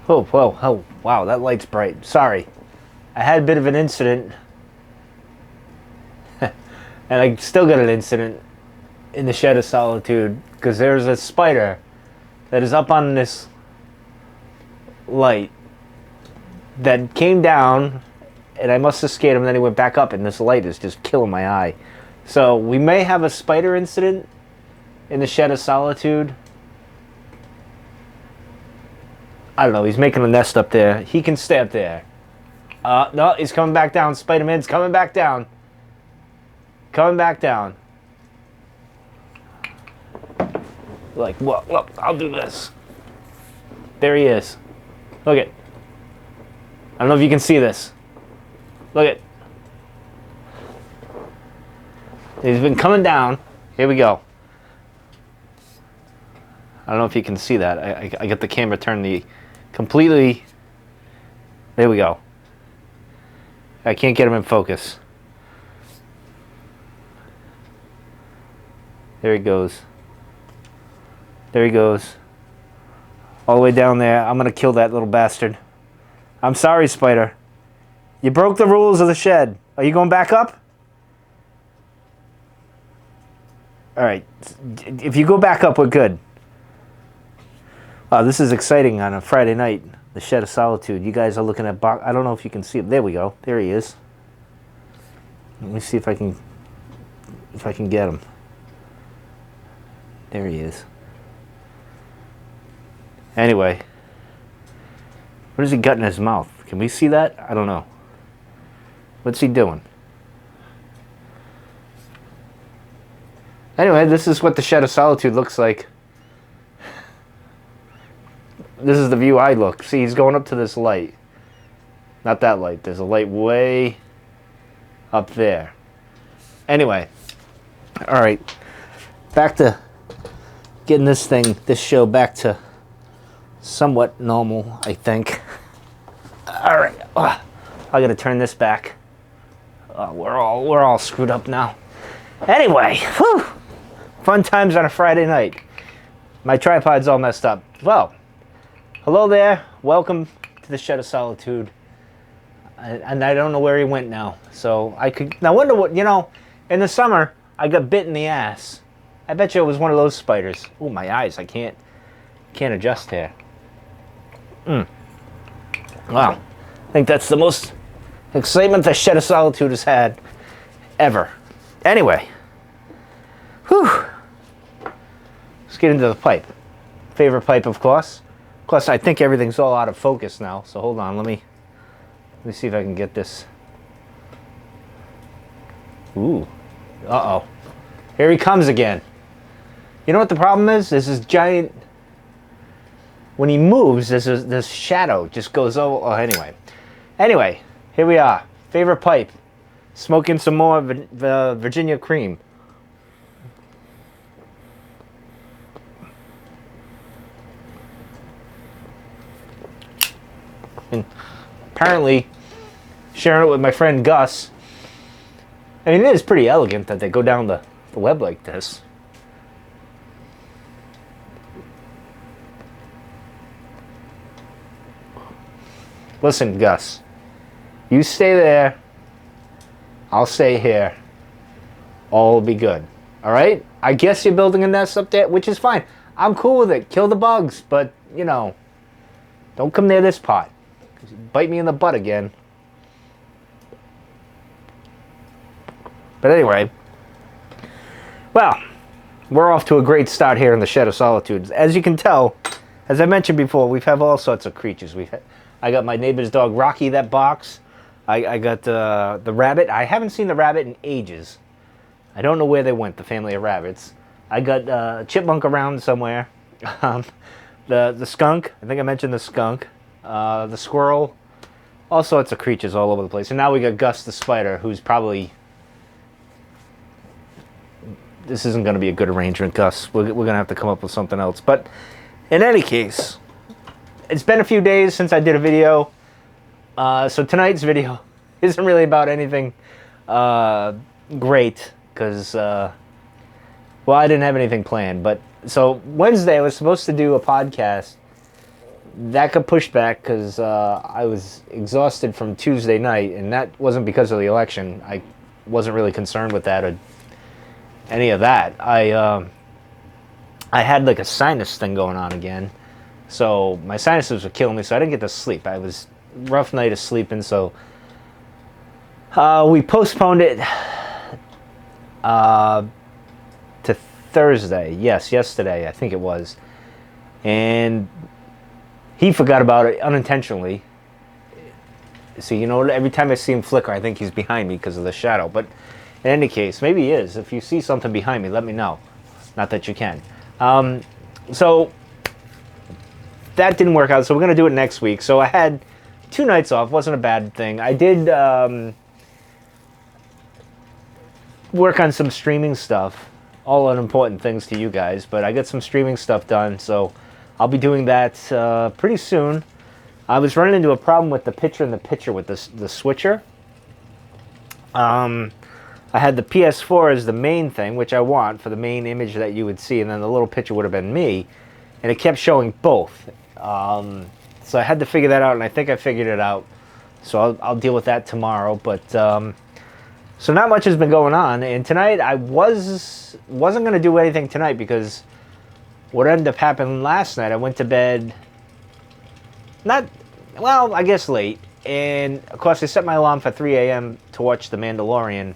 Oh, whoa, oh, wow, that light's bright. Sorry. I had a bit of an incident. And I still got an incident in the Shed of Solitude because there's a spider that is up on this light that came down, and I must have scared him, and then he went back up, and this light is just killing my eye. So we may have a spider incident in the Shed of Solitude. I don't know, he's making a nest up there. He can stay up there. No, he's coming back down. Spider-Man's coming back down. Coming back down. Like, well, look, I'll do this. There he is. Look it. I don't know if you can see this. Look it. He's been coming down. Here we go. I don't know if you can see that. I got the camera turned the completely. There we go. I can't get him in focus. There he goes. There he goes. All the way down there. I'm going to kill that little bastard. I'm sorry, Spider. You broke the rules of the shed. Are you going back up? Alright. If you go back up, we're good. Wow, this is exciting on a Friday night. The Shed of Solitude. You guys are looking at I don't know if you can see him. There we go. There he is. Let me see if I can get him. There he is. Anyway. What has he got in his mouth? Can we see that? I don't know. What's he doing? Anyway, this is what the Shed of Solitude looks like. This is the view I look. See, he's going up to this light. Not that light. There's a light way up there. Anyway. Alright. Back to getting this show back to somewhat normal, I think. Alright. I gotta turn this back. We're all screwed up now. Anyway. Whew, fun times on a Friday night. My tripod's all messed up. Well. Hello there. Welcome to the Shed of Solitude. And I don't know where he went now. So I wonder what, in the summer, I got bit in the ass. I bet you it was one of those spiders. Oh, my eyes. I can't adjust here. Wow. I think that's the most excitement the Shed of Solitude has had ever. Anyway. Whew. Let's get into the pipe. Favorite pipe, of course. Of course, I think everything's all out of focus now, so hold on, let me see if I can get this. Ooh. Uh-oh. Here he comes again. You know what the problem is? There's this giant... When he moves, there's this shadow just goes over... Oh, anyway. Anyway, here we are. Favorite pipe. Smoking some more Virginia cream. And apparently sharing it with my friend Gus. I mean, it is pretty elegant that they go down the web like this. Listen, Gus. You stay there. I'll stay here. All will be good. Alright? I guess you're building a nest up there, which is fine. I'm cool with it. Kill the bugs, but, don't come near this pot. Bite me in the butt again. But anyway, well, we're off to a great start here in the Shed of Solitude. As you can tell, as I mentioned before, we've had all sorts of creatures. I got my neighbor's dog Rocky that barks. I got the rabbit. I haven't seen the rabbit in ages. I don't know where they went, the family of rabbits. I got a chipmunk around somewhere. The skunk. I think I mentioned the skunk. The squirrel, all sorts of creatures all over the place. And now we got Gus the spider, who's probably... This isn't going to be a good arrangement, Gus. We're going to have to come up with something else. But in any case, it's been a few days since I did a video. So tonight's video isn't really about anything great. Because, well, I didn't have anything planned. But so Wednesday I was supposed to do a podcast that got pushed back because I was exhausted from Tuesday night, and that wasn't because of the election. I wasn't really concerned with that or any of that. I had like a sinus thing going on again, so my sinuses were killing me, so I didn't get to sleep. I was rough night of sleeping, so we postponed it to Thursday. Yes, yesterday, I think it was. And he forgot about it unintentionally. So, you know, every time I see him flicker, I think he's behind me because of the shadow. But in any case, maybe he is. If you see something behind me, let me know. Not that you can. So that didn't work out, so we're going to do it next week. So I had 2 nights off. Wasn't a bad thing. I did work on some streaming stuff. All unimportant things to you guys, but I got some streaming stuff done, so I'll be doing that pretty soon. I was running into a problem with the picture-in-the-picture with the switcher. I had the PS4 as the main thing, which I want for the main image that you would see, and then the little picture would have been me, and it kept showing both. So I had to figure that out, and I think I figured it out. So I'll deal with that tomorrow. But so not much has been going on, and tonight I wasn't going to do anything tonight because what ended up happening last night, I went to bed I guess late, and of course I set my alarm for 3 a.m. to watch The Mandalorian,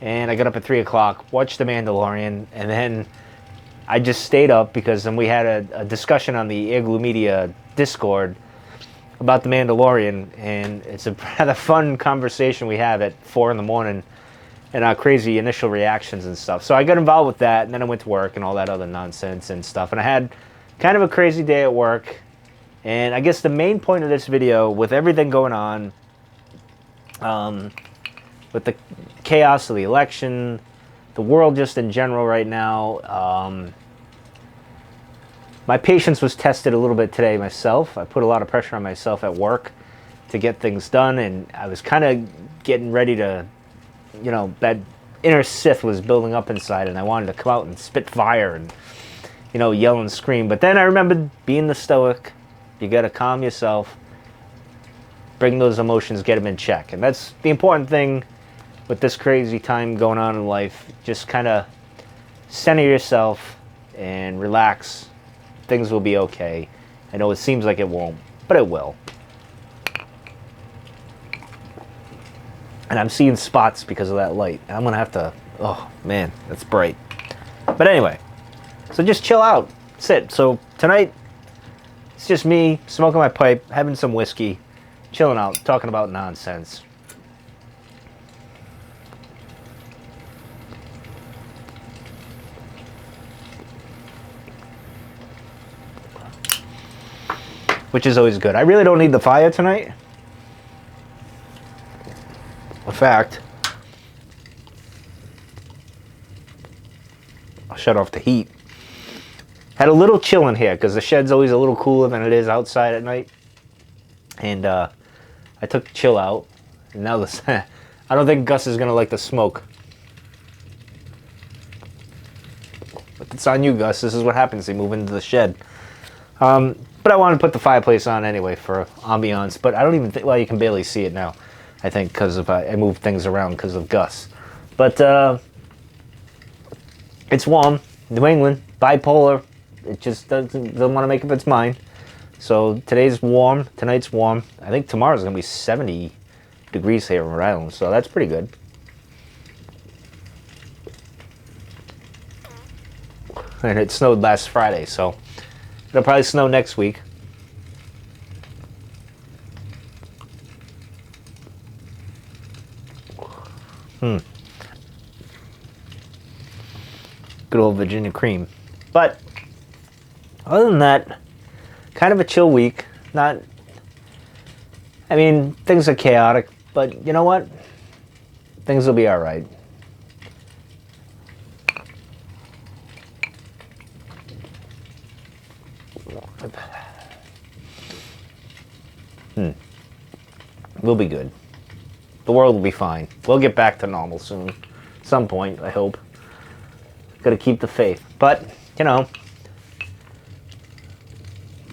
and I got up at 3 o'clock, watched The Mandalorian, and then I just stayed up because then we had a discussion on the Igloo Media Discord about The Mandalorian, and it's a rather fun conversation we have at 4 in the morning and our crazy initial reactions and stuff. So I got involved with that, and then I went to work and all that other nonsense and stuff, and I had kind of a crazy day at work. And I guess the main point of this video, with everything going on, with the chaos of the election, the world just in general right now, my patience was tested a little bit today myself. I put a lot of pressure on myself at work to get things done, and I was kind of getting ready to, you know, that inner Sith was building up inside, and I wanted to come out and spit fire and, you know, yell and scream. But then I remembered being the stoic. You got to calm yourself, bring those emotions, get them in check. And that's the important thing with this crazy time going on in life. Just kind of center yourself and relax. Things will be okay. I know it seems like it won't, but it will. And I'm seeing spots because of that light. I'm going to have to, oh man, that's bright. But anyway, so just chill out, sit. So tonight, it's just me smoking my pipe, having some whiskey, chilling out, talking about nonsense. Which is always good. I really don't need the fire tonight. In fact, I'll shut off the heat. Had a little chill in here because the shed's always a little cooler than it is outside at night. And I took the chill out. And now I don't think Gus is going to like the smoke. But it's on you, Gus. This is what happens. They move into the shed. But I wanted to put the fireplace on anyway for ambiance. But I don't even think, well, you can barely see it now, I think, because of I moved things around because of Gus. But it's warm. New England, bipolar. It just doesn't want to make up its mind. So today's warm. Tonight's warm. I think tomorrow's going to be 70 degrees here in Rhode Island. So that's pretty good. And it snowed last Friday. So it'll probably snow next week. Good old Virginia cream. But other than that, kind of a chill week. I mean, things are chaotic, but you know what? Things will be all right. We'll be good. The world will be fine. We'll get back to normal soon. Some point, I hope. Got to keep the faith. But, you know,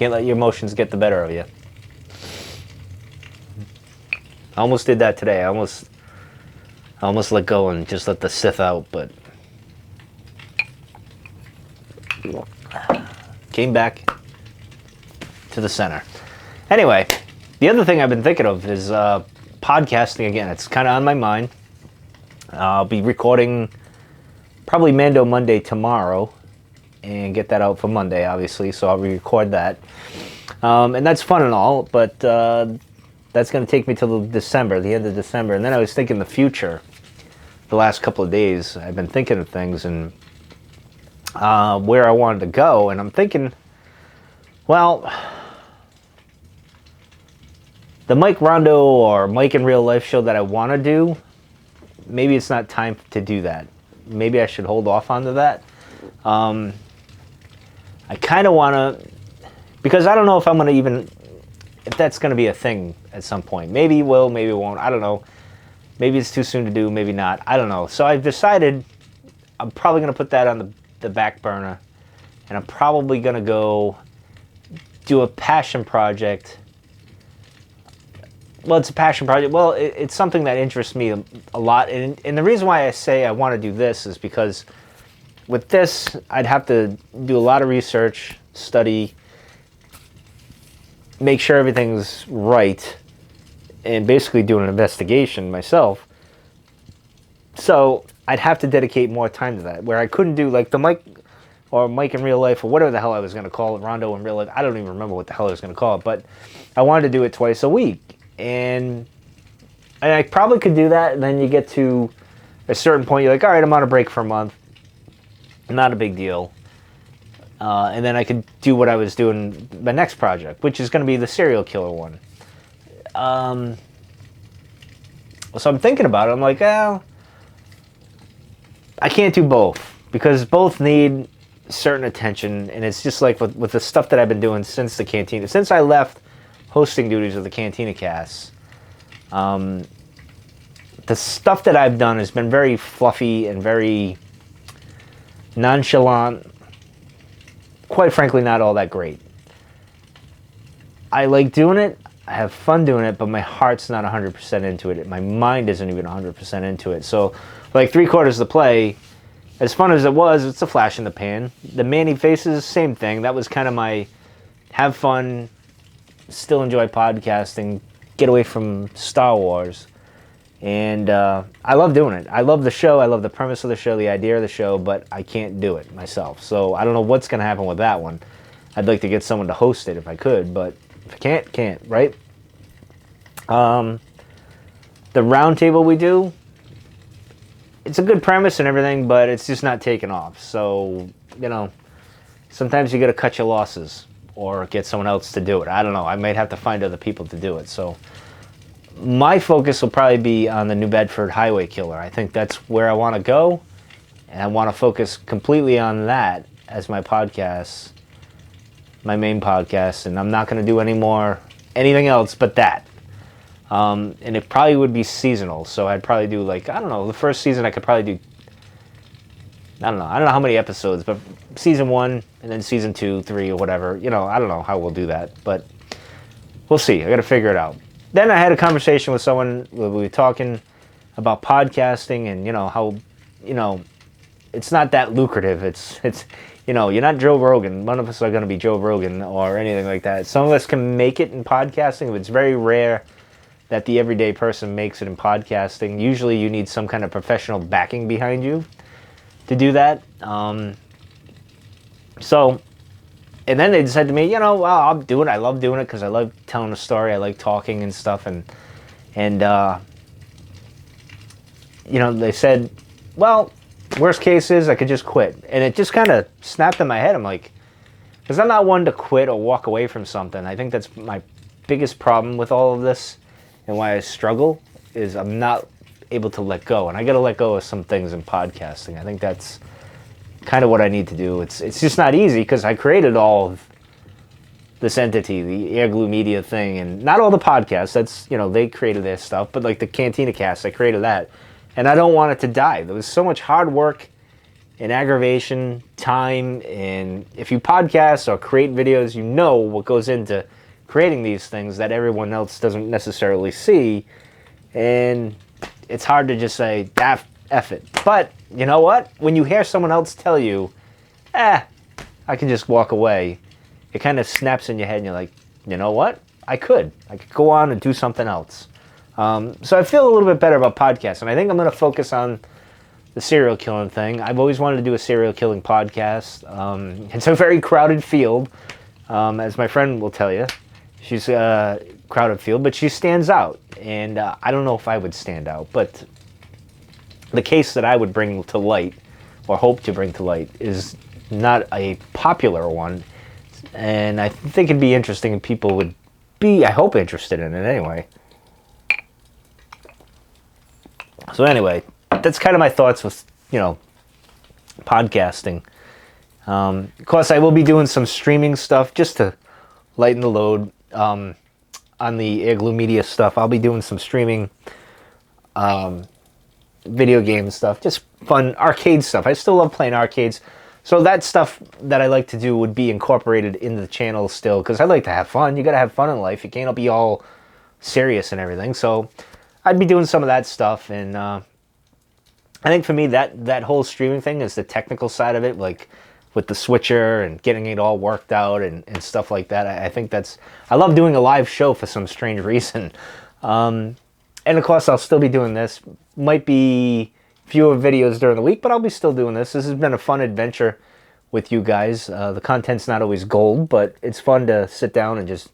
Can't let your emotions get the better of you. I almost did that today. I almost let go and just let the Sith out, but came back to the center. Anyway, the other thing I've been thinking of is podcasting again. It's kind of on my mind. I'll be recording probably Mando Monday tomorrow and get that out for Monday, obviously, so I'll re-record that. And that's fun and all, but that's going to take me till December, the end of December. And then I was thinking the future. The last couple of days, I've been thinking of things and where I wanted to go. And I'm thinking, well, the Mike Rondo or Mike in Real Life show that I want to do, maybe it's not time to do that. Maybe I should hold off onto that. I kind of want to, because I don't know if I'm going to even, if that's going to be a thing at some point. Maybe it will, maybe it won't. I don't know. Maybe it's too soon to do, maybe not. I don't know. So I've decided I'm probably going to put that on the back burner. And I'm probably going to go do a passion project. Well, it's a passion project. Well, it's something that interests me a lot. And the reason why I say I want to do this is because with this, I'd have to do a lot of research, study, make sure everything's right, and basically do an investigation myself. So I'd have to dedicate more time to that, where I couldn't do like the Mike or Mike in Real Life or whatever the hell I was going to call it, Rondo in Real Life. I don't even remember what the hell I was going to call it, but I wanted to do it twice a week. And I probably could do that, and then you get to a certain point, you're like, all right, I'm on a break for a month. Not a big deal. And then I could do what I was doing, my next project, which is going to be the serial killer one. So I'm thinking about it. I'm like, I can't do both because both need certain attention. And it's just like with the stuff that I've been doing since the Cantina, since I left hosting duties of the Cantina Cast, the stuff that I've done has been very fluffy and very nonchalant. Quite frankly, not all that great. I like doing it. I have fun doing it, but my heart's not 100% into it. My mind isn't even 100% into it. So, like 3/4 of the play, as fun as it was, it's a flash in the pan. The Manny Faces, same thing. That was kind of my have fun, still enjoy podcasting, get away from Star Wars. And I love doing it. I love the show. I love the premise of the show, the idea of the show, but I can't do it myself. So I don't know what's going to happen with that one. I'd like to get someone to host it if I could, but if I can't, right? The roundtable we do, it's a good premise and everything, but it's just not taking off. So, sometimes you got to cut your losses or get someone else to do it. I don't know. I might have to find other people to do it. So my focus will probably be on the New Bedford Highway Killer. I think that's where I want to go, and I want to focus completely on that as my podcast, my main podcast, and I'm not going to do anything else but that. And it probably would be seasonal, so I'd probably do the first season I could probably do, I don't know how many episodes, but season 1 and then season 2, 3, or whatever. I don't know how we'll do that, but we'll see. I got to figure it out. Then I had a conversation with someone. We were talking about podcasting and, how, it's not that lucrative. It's you're not Joe Rogan. None of us are going to be Joe Rogan or anything like that. Some of us can make it in podcasting, but it's very rare that the everyday person makes it in podcasting. Usually you need some kind of professional backing behind you to do that. And then they said to me, well, I'll do it. I love doing it because I love telling a story. I like talking and stuff. And they said, well, worst case is I could just quit. And it just kind of snapped in my head. I'm like, because I'm not one to quit or walk away from something. I think that's my biggest problem with all of this and why I struggle is I'm not able to let go. And I got to let go of some things in podcasting. I think that's kind of what I need to do. It's just not easy because I created all of this entity, the Air Glue Media thing, and not all the podcasts. That's, they created their stuff, but like the Cantina Cast, I created that. And I don't want it to die. There was so much hard work and aggravation, time, and if you podcast or create videos, you know what goes into creating these things that everyone else doesn't necessarily see, and it's hard to just say, F it. But, you know what? When you hear someone else tell you, I can just walk away, it kind of snaps in your head and you're like, you know what? I could go on and do something else. So I feel a little bit better about podcasts, and I think I'm going to focus on the serial killing thing. I've always wanted to do a serial killing podcast. It's a very crowded field, as my friend will tell you. She's a crowded field, but she stands out, and I don't know if I would stand out, but the case that I would bring to light, or hope to bring to light, is not a popular one, and I think it'd be interesting, and people would be, I hope, interested in it anyway. So anyway, that's kind of my thoughts with, podcasting. Of course, I will be doing some streaming stuff just to lighten the load on the Igloo Media stuff. I'll be doing some streaming video game stuff, just fun arcade stuff. I still love playing arcades. So that stuff that I like to do would be incorporated into the channel still, because I like to have fun. You got to have fun in life. You can't be all serious and everything. So I'd be doing some of that stuff, and I think for me that whole streaming thing is the technical side of it, like with the switcher and getting it all worked out and stuff like that. I think I love doing a live show for some strange reason. And of course, I'll still be doing this. Might be fewer videos during the week, but I'll be still doing this. This has been a fun adventure with you guys. The content's not always gold, but it's fun to sit down and just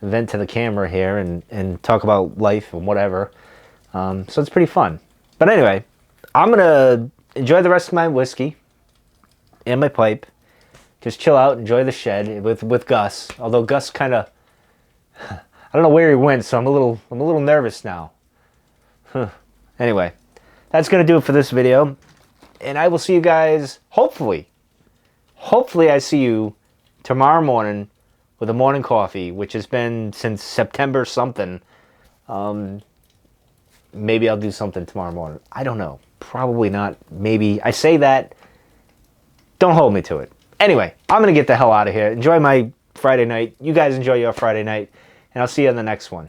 vent to the camera here and talk about life and whatever. So it's pretty fun. But anyway, I'm going to enjoy the rest of my whiskey and my pipe. Just chill out, enjoy the shed with Gus. Although Gus kind of, I don't know where he went, so I'm a little nervous now. Anyway, that's going to do it for this video. And I will see you guys, hopefully I see you tomorrow morning with a morning coffee, which has been since September something. Maybe I'll do something tomorrow morning. I don't know. Probably not. Maybe. I say that. Don't hold me to it. Anyway, I'm going to get the hell out of here. Enjoy my Friday night. You guys enjoy your Friday night. And I'll see you on the next one.